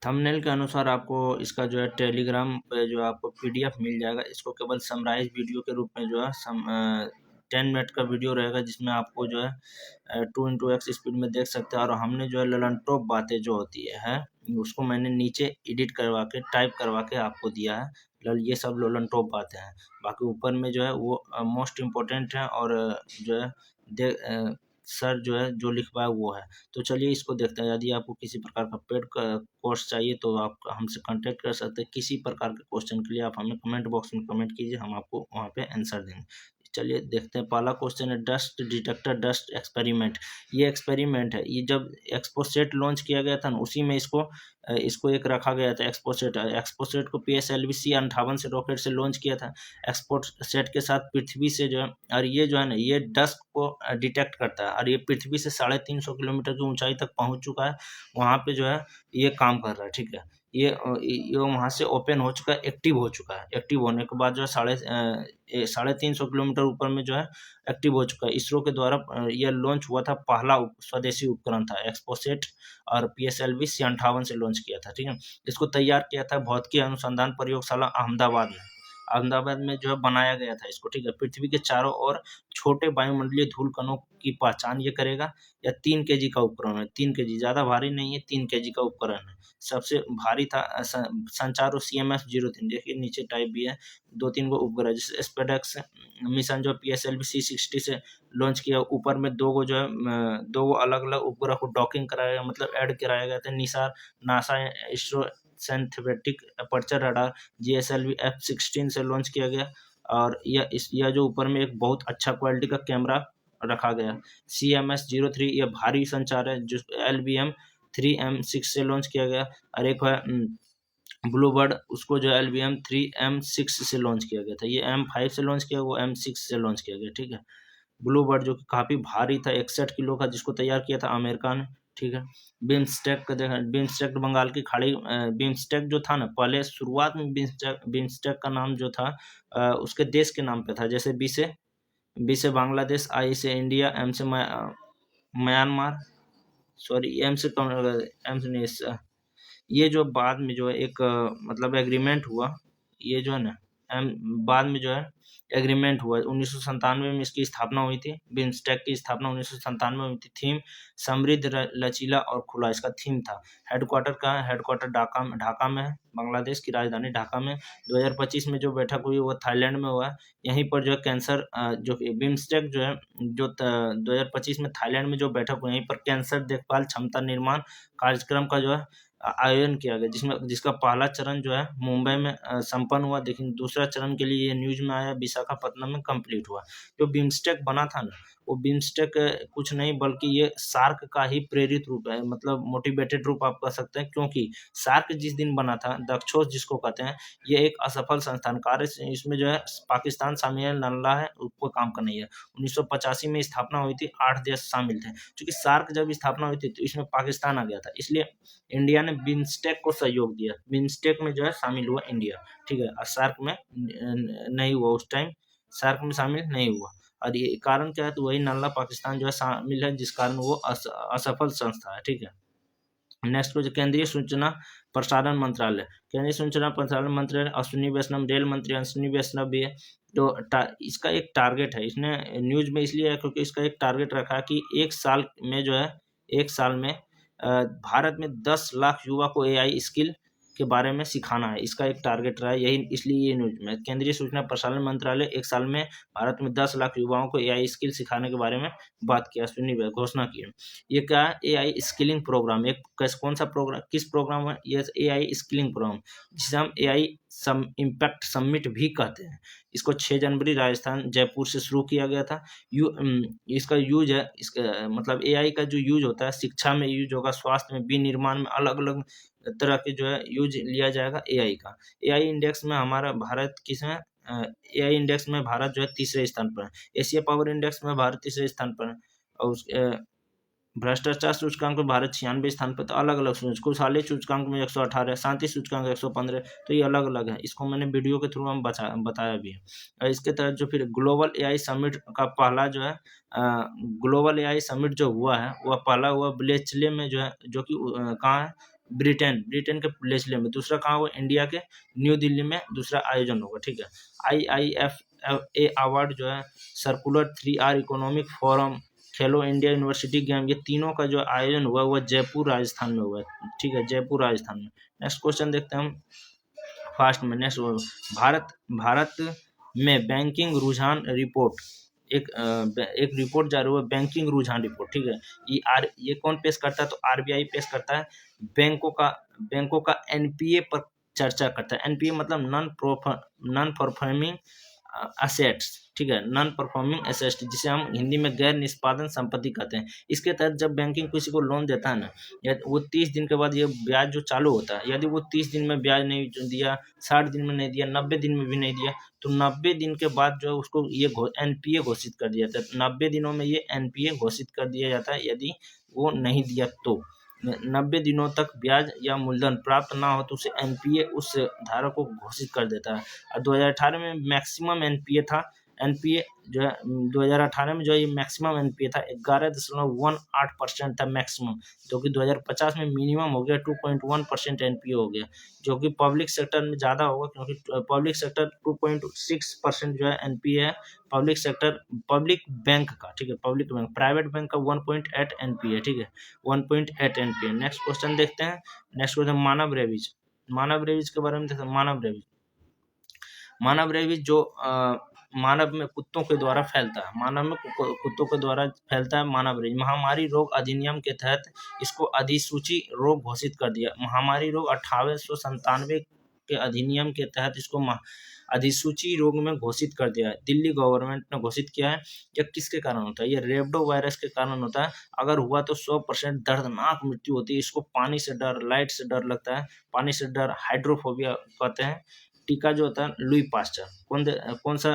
Thumbnail के अनुसार आपको इसका जो है टेलीग्राम पे जो आपको पीडीएफ मिल जाएगा। इसको केवल समराइज वीडियो के रूप में जो है 10 मिनट का वीडियो रहेगा, जिसमें आपको जो है 2x स्पीड में देख सकते हैं। और हमने जो है ललनटॉप बातें जो होती है उसको मैंने नीचे एडिट करवा के टाइप करवा के आपको दिया है। ये सब ललनटॉप बातें हैं। बाकी ऊपर में जो है वो मोस्ट इम्पोर्टेंट है, और जो है सर जो है जो लिखवाया वो है। तो चलिए इसको देखते हैं। यदि आपको किसी प्रकार का पेड कोर्स चाहिए तो आप हमसे कांटेक्ट कर सकते हैं। किसी प्रकार के क्वेश्चन के लिए आप हमें कमेंट बॉक्स में कमेंट कीजिए, हम आपको वहाँ पे आंसर देंगे। चलिए देखते हैं। पहला क्वेश्चन है डस्ट डिटेक्टर डस्ट एक्सपेरिमेंट। ये एक्सपेरिमेंट है। ये जब एक्सपोसेट लॉन्च किया गया था ना, उसी में इसको एक रखा गया था। एक्सपोसेट को PSLV-C 58 से रॉकेट से लॉन्च किया था। एक्सपोसेट के साथ पृथ्वी से जो है, और ये जो है ना ये डस्ट को डिटेक्ट करता है, और ये पृथ्वी से 350 किलोमीटर की ऊंचाई तक पहुंच चुका है। वहाँ पे जो है ये काम कर रहा है। ठीक है, ये वहाँ से ओपन हो चुका है, एक्टिव हो चुका है। एक्टिव होने के बाद जो है 350 किलोमीटर ऊपर में जो है एक्टिव हो चुका है। इसरो के द्वारा यह लॉन्च हुआ था। पहला स्वदेशी उपकरण था एक्सपोसेट, और PSLV-C 58 से लॉन्च किया था। ठीक है, इसको तैयार किया था भौतिकी अनुसंधान प्रयोगशाला अहमदाबाद में। अहमदाबाद में जो है बनाया गया था इसको। ठीक है, पृथ्वी के चारों ओर छोटे वायुमंडलीय धूल कणों की पहचान ये करेगा। या 3 केजी का उपकरण है। 3 केजी ज़्यादा भारी नहीं है, 3 केजी का उपकरण है। सबसे भारी था संचार CMS-03। देखिए नीचे टाइप भी है। 2-3 गो उपग्रह जैसे स्पेडएक्स मिशन जो PSLV-C 60 से लॉन्च किया। ऊपर में 2 गो जो है 2 गो अलग-अलग उपग्रह को डॉकिंग कराया गया, मतलब ऐड कराया गया था। NASA ISRO synthetic aperture radar GSLV F-16 से लॉन्च किया गया। और यह जो ऊपर में एक बहुत अच्छा क्वालिटी का कैमरा रखा गया। CMS-03 यह भारी संचार है जो LBM-3M6 से लॉन्च किया गया। और एक है ब्लू बर्ड, उसको जो LBM-3M6 से लॉन्च किया गया था। ये M5 से लॉन्च किया, वो M6 से लॉन्च किया गया। ठीक है, ब्लू बर्ड जो कि काफ़ी भारी था, 61 किलो का, जिसको तैयार किया था अमेरिका ने। ठीक है, बिम्स्टेक का देखा। बिम्स्टेक बंगाल की खाड़ी। बिम्स्टेक जो था ना, पहले शुरुआत में बिम्स्टेक का नाम जो था उसके देश के नाम पे था। जैसे बी से बांग्लादेश, आई से इंडिया, एम से म्यांमार, सॉरी एम से नहीं। ये जो बाद में जो है एक मतलब एग्रीमेंट हुआ। ये जो है ना बाद में जो है एग्रीमेंट हुआ 1997 में इसकी स्थापना हुई थी। बिम्स्टेक की स्थापना 1997 में हुई थी। थीम समृद्ध, लचीला और खुला इसका थीम था। हेडक्वार्टर कहाँ है? हेडक्वार्टर ढाका में है। बांग्लादेश की राजधानी ढाका में। 2025 में जो बैठक हुई वो थाईलैंड में हुआ है। यहीं पर जो है कैंसर जो बिम्स्टेक जो है जो 2025 में थाईलैंड में जो बैठक हुई, यहीं पर कैंसर देखभाल क्षमता निर्माण कार्यक्रम का जो है आयोजन किया गया, जिसका पहला चरण जो है मुंबई में संपन्न हुआ। लेकिन दूसरा चरण के लिए ये न्यूज में आया, विशाखापत्तनम में कंप्लीट हुआ। जो बिम्स्टेक बना था ना, वो बिम्स्टेक कुछ नहीं बल्कि ये सार्क का ही प्रेरित रूप है, मतलब मोटिवेटेड रूप आप कह सकते हैं। क्योंकि सार्क जिस दिन बना था, दक्षोस जिसको कहते हैं, ये एक असफल संस्थान कार्य, इसमें जो है पाकिस्तान शामिल नल्ला है, ऊपर काम का नहीं है। 1985 में स्थापना हुई थी, 8 देश शामिल थे। क्योंकि सार्क जब स्थापना हुई थी तो इसमें पाकिस्तान आ गया था, इसलिए इंडिया ने बिम्स्टेक को सहयोग दिया। बिम्स्टेक में जो है शामिल हुआ इंडिया। ठीक है, और सार्क में नहीं हुआ। उस टाइम सार्क में शामिल नहीं हुआ। और ये कारण क्या है? तो वही नल्ला पाकिस्तान जो है शामिल है, जिस कारण वो असफल संस्था है। ठीक है, नेक्स्ट को केंद्रीय सूचना प्रसारण मंत्रालय। केंद्रीय सूचना प्रसारण मंत्रालय अश्विनी वैष्णव, रेल मंत्री अश्विनी वैष्णव भी है। तो इसका एक टारगेट है। इसने न्यूज में इसलिए है क्योंकि इसका एक टारगेट रखा है कि एक साल में जो है, एक साल में भारत में 10 लाख युवा को AI स्किल के बारे में सिखाना है। इसका एक टारगेट रहा है, यही इसलिए ये न्यूज में। केंद्रीय सूचना प्रसारण मंत्रालय एक साल में भारत में 10 लाख युवाओं को AI स्किल सिखाने के बारे में बात किया, अश्विनी घोषणा की है। ये क्या है? AI skilling program. एक कौन सा प्रोग्राम, किस प्रोग्राम है ये? AI स्किलिंग प्रोग्राम, जिसे हम AI इम्पैक्ट समिट भी कहते हैं। इसको 6 जनवरी राजस्थान जयपुर से शुरू किया गया था। इसका यूज है, इसका मतलब AI का जो यूज होता है, शिक्षा में यूज होगा, स्वास्थ्य में, विनिर्माण में, अलग अलग तरह के जो है यूज लिया जाएगा AI का। AI इंडेक्स में हमारा भारत किस में AI इंडेक्स में भारत जो है तीसरे स्थान पर है। एशिया पावर इंडेक्स में भारत तीसरे स्थान पर है। और भ्रष्टाचार सूचकांक में भारत 96 स्थान पर। तो अलग अलग खुशहाली सूचकांक में 118, शांति सूचकांक 115। तो ये अलग अलग है। इसको मैंने वीडियो के थ्रू हम बताया भी है। और इसके तहत जो फिर ग्लोबल AI समिट का पहला जो है ग्लोबल AI समिट जो हुआ है, वह पहला हुआ ब्लेचले में जो है, जो कि कहाँ है? ब्रिटेन ब्रिटेन के लेस्ले में, दूसरा कहाँ होगा इंडिया के न्यू दिल्ली में दूसरा आयोजन होगा। ठीक है, IIFA अवार्ड जो है, सर्कुलर 3R इकोनॉमिक फोरम, खेलो इंडिया यूनिवर्सिटी गेम, ये तीनों का जो आयोजन हुआ वह जयपुर राजस्थान में हुआ है। ठीक है, जयपुर राजस्थान में। नेक्स्ट क्वेश्चन देखते हैं हम फास्ट में। नेक्स्ट भारत में बैंकिंग रुझान रिपोर्ट, एक रिपोर्ट जारी हुआ, बैंकिंग रुझान रिपोर्ट। ठीक है, ये कौन पेश करता है, तो RBI पेश करता है। बैंकों का NPA पर चर्चा करता है। NPA मतलब नॉन परफॉर्मिंग असेट्स। ठीक है, नॉन परफॉर्मिंग असेट्स, जिसे हम हिंदी में गैर निष्पादन संपत्ति कहते हैं। इसके तहत जब बैंकिंग किसी को लोन देता है ना, या वो 30 दिन के बाद ये ब्याज जो चालू होता है, यदि वो 30 दिन में ब्याज नहीं दिया, 60 दिन में नहीं दिया, 90 दिन में भी नहीं दिया, तो 90 दिन के बाद जो है उसको ये NPA घोषित कर दिया जाता है। 90 दिनों में ये NPA घोषित कर दिया जाता है। यदि वो नहीं दिया तो 90 दिनों तक ब्याज या मूलधन प्राप्त ना हो तो उसे NPA उस धारक को घोषित कर देता है। और 2018 में मैक्सिमम NPA था। NPA जो है 2018 में जो है ये मैक्सिमम NPA था 11.18% था मैक्सिमम, जो कि 2050 में मिनिमम हो गया 2.1% NPA हो गया, जो कि पब्लिक सेक्टर में ज़्यादा होगा, क्योंकि पब्लिक सेक्टर 2.6% जो है NPA है पब्लिक बैंक का। ठीक है, पब्लिक बैंक, प्राइवेट बैंक का 1.8 NPA। ठीक है, 1.8 NPA। नेक्स्ट क्वेश्चन देखते हैं। नेक्स्ट क्वेश्चन मानव रेबीज के बारे में देखते हैं। मानव रेबीज जो मानव में कुत्तों के द्वारा फैलता है, कुत्तों के द्वारा फैलता है मानव रेबीज। महामारी रोग अधिनियम के तहत इसको अधिसूची रोग घोषित कर दिया। महामारी रोग 1897 के अधिनियम के तहत इसको अधिसूची रोग में घोषित कर दिया है। दिल्ली गवर्नमेंट ने घोषित किया है। यह किसके कारण होता है, ये रेबडो वायरस के कारण होता है। अगर हुआ तो 100% दर्दनाक मृत्यु होती है। इसको पानी से डर, लाइट से डर लगता है, पानी से डर हाइड्रोफोबिया कहते हैं। टीका जो होता है लुई पास्चर, कौन सा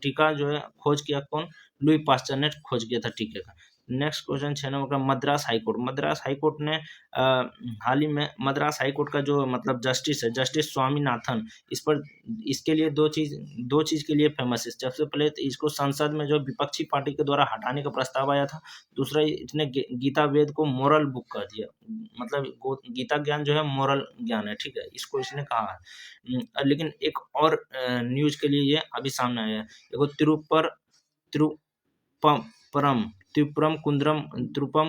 टीका जो है खोज किया, कौन, लुई पास्चर ने खोज किया था टीके का। नेक्स्ट क्वेश्चन 6 नंबर का मद्रास हाईकोर्ट ने हाल ही में मद्रास हाईकोर्ट का जो मतलब जस्टिस है, जस्टिस स्वामीनाथन, इसके लिए दो चीज के लिए फेमस है। सबसे पहले तो इसको संसद में जो विपक्षी पार्टी के द्वारा हटाने का प्रस्ताव आया था। दूसरा, इसने गीता वेद को मोरल बुक कर दिया, मतलब गीता ज्ञान जो है मोरल ज्ञान है। ठीक है, इसको इसने कहा है। लेकिन एक और न्यूज के लिए ये अभी सामने आया है। देखो, तिरुपम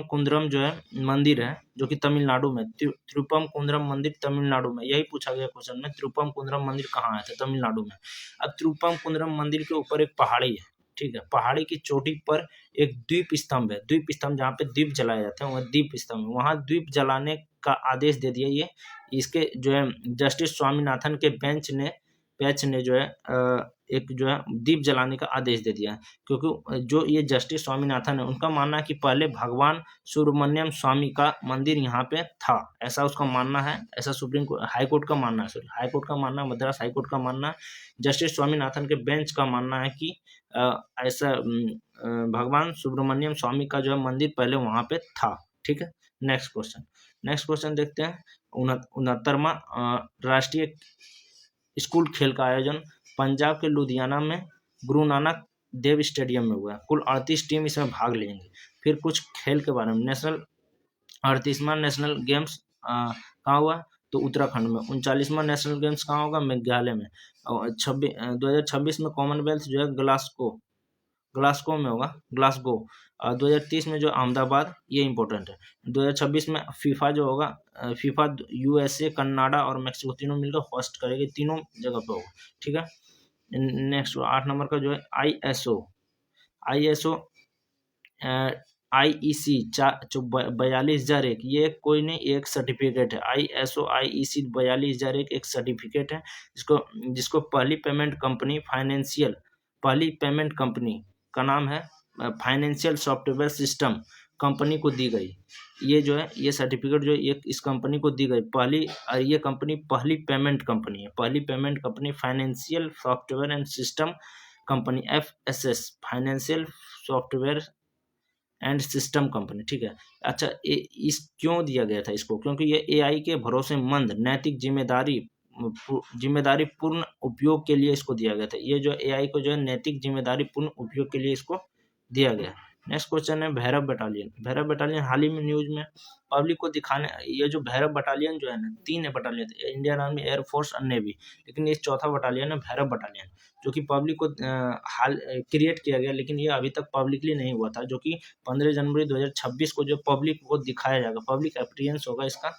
कुंद्रम जो है मंदिर है, जो कि तमिलनाडु में, तिरुपम कुंद्रम मंदिर तमिलनाडु में। यही पूछा गया क्वेश्चन में, तिरुपम कुंद्रम मंदिर कहाँ है, तो तमिलनाडु में। अब तिरुपम कुंद्रम मंदिर के ऊपर एक पहाड़ी है। ठीक है, पहाड़ी की चोटी पर एक द्वीप स्तंभ है, जहाँ पे दीप जलाए जाते हैं, वह दीप स्तंभ, वहां दीप जलाने का आदेश दे दिया। ये इसके जो है जस्टिस स्वामीनाथन के बेंच ने जो है एक जो है दीप जलाने का आदेश दे दिया है। क्योंकि जो ये जस्टिस स्वामीनाथन है, उनका मानना है कि पहले भगवान सुब्रमण्यम स्वामी का मंदिर यहाँ पे था, ऐसा उसका मानना है। ऐसा हाईकोर्ट का मानना है, हाईकोर्ट का मानना, मद्रास हाईकोर्ट का मानना है। जस्टिस स्वामीनाथन के बेंच का मानना है कि ऐसा भगवान सुब्रमण्यम स्वामी का जो है मंदिर पहले वहाँ पे था। ठीक है, नेक्स्ट क्वेश्चन देखते हैं। 69वां राष्ट्रीय स्कूल खेल का आयोजन पंजाब के लुधियाना में गुरु नानक देव स्टेडियम में हुआ। कुल 38 टीम इसमें भाग लेंगे। फिर कुछ खेल के बारे में, 38वां नेशनल गेम्स कहाँ हुआ, तो उत्तराखंड में। 39वां नेशनल गेम्स कहाँ होगा, मेघालय में। 2026 में कॉमनवेल्थ जो है ग्लासगो में होगा, 2030 में जो अहमदाबाद, ये इंपॉर्टेंट है। 2026 में फीफा जो होगा, फीफा USA, कनाडा और मैक्सिको तीनों मिलकर होस्ट करेगी, तीनों जगह पे होगा। ठीक है, नेक्स्ट 8 नंबर का जो है ISO IEC 42,001, ये कोई नहीं, एक सर्टिफिकेट है। ISO IEC 42,001 एक सर्टिफिकेट है, जिसको पहली पेमेंट कंपनी का नाम है फाइनेंशियल सॉफ्टवेयर सिस्टम कंपनी को दी गई। ये जो है ये सर्टिफिकेट जो है इस कंपनी को दी गई। ये कंपनी पहली पेमेंट कंपनी है, financial software and system company, FSS, financial software and system company. ठीक है, अच्छा, क्यों दिया गया था इसको, क्योंकि ये AI के भरोसेमंद, नैतिक, जिम्मेदारी पूर्ण उपयोग के लिए इसको दिया गया था। ये जो AI को जो है नैतिक जिम्मेदारी पूर्ण उपयोग के लिए इसको दिया गया। नेक्स्ट क्वेश्चन है भैरव बटालियन। भैरव बटालियन हाल ही में न्यूज में पब्लिक को दिखाने, ये जो भैरव बटालियन जो है ना, 3 बटालियन थे, इंडियन आर्मी, एयरफोर्स और नेवी, लेकिन ये चौथा बटालियन है भैरव बटालियन, जो कि पब्लिक को हाल क्रिएट किया गया, लेकिन ये अभी तक पब्लिकली नहीं हुआ था, जो कि 15 जनवरी 2026 को जो पब्लिक को दिखाया जाएगा, पब्लिक अपीयरेंस होगा इसका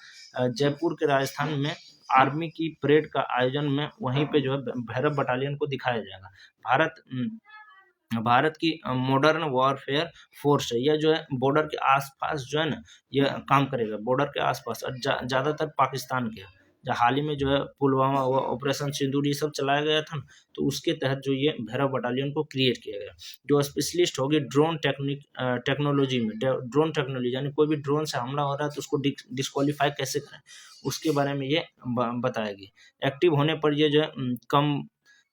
जयपुर के राजस्थान में आर्मी की परेड का आयोजन में, वहीं पे जो है भैरव बटालियन को दिखाया जाएगा। भारत की मॉडर्न वॉरफेयर फोर्स है, यह जो है बॉर्डर के आसपास जो है ना, यह काम करेगा बॉर्डर के आसपास, और ज़्यादातर पाकिस्तान के। जो हाल ही में जो है पुलवामा हुआ, ऑपरेशन सिंदूर, ये सब चलाया गया था ना, तो उसके तहत जो ये भैरव बटालियन को क्रिएट किया गया, जो स्पेशलिस्ट होगी ड्रोन टेक्नोलॉजी में। ड्रोन टेक्नोलॉजी यानी कोई भी ड्रोन से हमला हो रहा है तो उसको डिस्क्वालीफाई कैसे करें, उसके बारे में ये बताएगी। एक्टिव होने पर ये जो है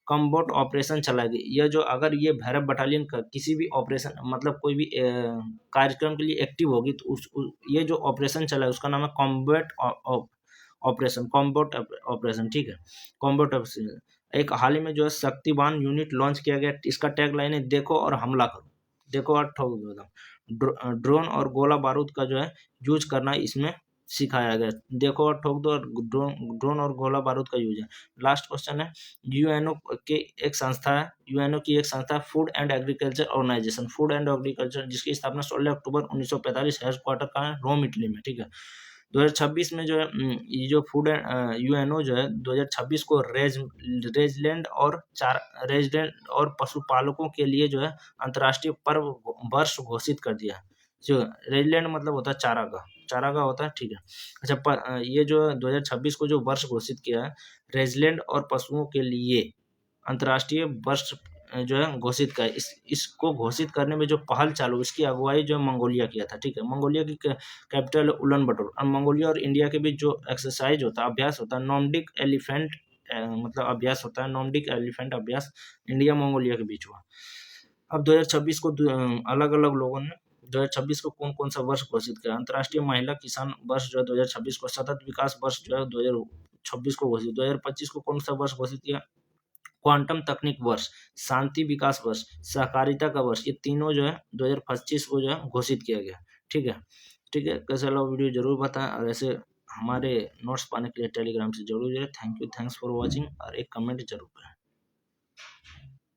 कम्बोट ऑपरेशन चलाएगी। यह जो अगर ये भैरव बटालियन का किसी भी ऑपरेशन मतलब कोई भी कार्यक्रम के लिए एक्टिव होगी, तो ये जो ऑपरेशन चला है उसका नाम है कॉम्बैट ऑपरेशन, कॉम्बोट ऑपरेशन, ठीक है, कॉम्बोट ऑपरेशन। एक हाल ही में जो है शक्तिवान यूनिट लॉन्च किया गया, इसका टैगलाइन है देखो और हमला करो, देखो और ठोक दो। ड्रोन और गोला बारूद का जो है यूज करना इसमें सिखाया गया, देखो और ठोक दो, और ड्रोन और गोला बारूद का यूज है। लास्ट क्वेश्चन है, यूएनओ के एक संस्था है, यूएनओ की एक संस्था है food and agriculture organisation, food and agriculture, जिसकी स्थापना 16 अक्टूबर 1945 हेडक्वार्टर का है रोम, इटली में, ठीक है। 2026 में जो है ये जो फूड यूएनओ जो है 2026 को रेजलैंड और पशुपालकों के लिए जो है अंतर्राष्ट्रीय पर्व वर्ष घोषित कर दिया है। जो रेजलैंड मतलब होता है चारागाह, चारागाह होता है, ठीक है। अच्छा, ये जो 2026 को जो वर्ष घोषित किया है रेजलैंड और पशुओं के लिए अंतर्राष्ट्रीय वर्ष जो है घोषित का है। इसको घोषित करने में जो पहल चालू, इसकी अगुवाई जो मंगोलिया किया था, ठीक है। मंगोलिया की कैपिटल उलन बटोर, और मंगोलिया और इंडिया के बीच जो एक्सरसाइज होता है, अभ्यास होता है, नॉर्डिक एलिफेंट मतलब अभ्यास होता है, नॉर्डिक एलिफेंट अभ्यास इंडिया मंगोलिया के बीच हुआ। अब 2026 को अलग अलग लोगों ने 2026 को कौन कौन सा वर्ष घोषित किया, अंतर्राष्ट्रीय महिला किसान वर्ष जो है 2026 को, सतत विकास वर्ष जो है 2026 को घोषित, 2025 को कौन सा वर्ष घोषित किया, क्वांटम तकनीक वर्ष, शांति विकास वर्ष, सहकारिता का वर्ष, ये तीनों जो है 2025 को जो है घोषित किया गया, ठीक है। ठीक है, कैसा लगा वीडियो जरूर बताएं, और ऐसे हमारे नोट्स पाने के लिए टेलीग्राम से जरूर जुड़े। Thank you, thanks for watching, और एक कमेंट जरूर करें।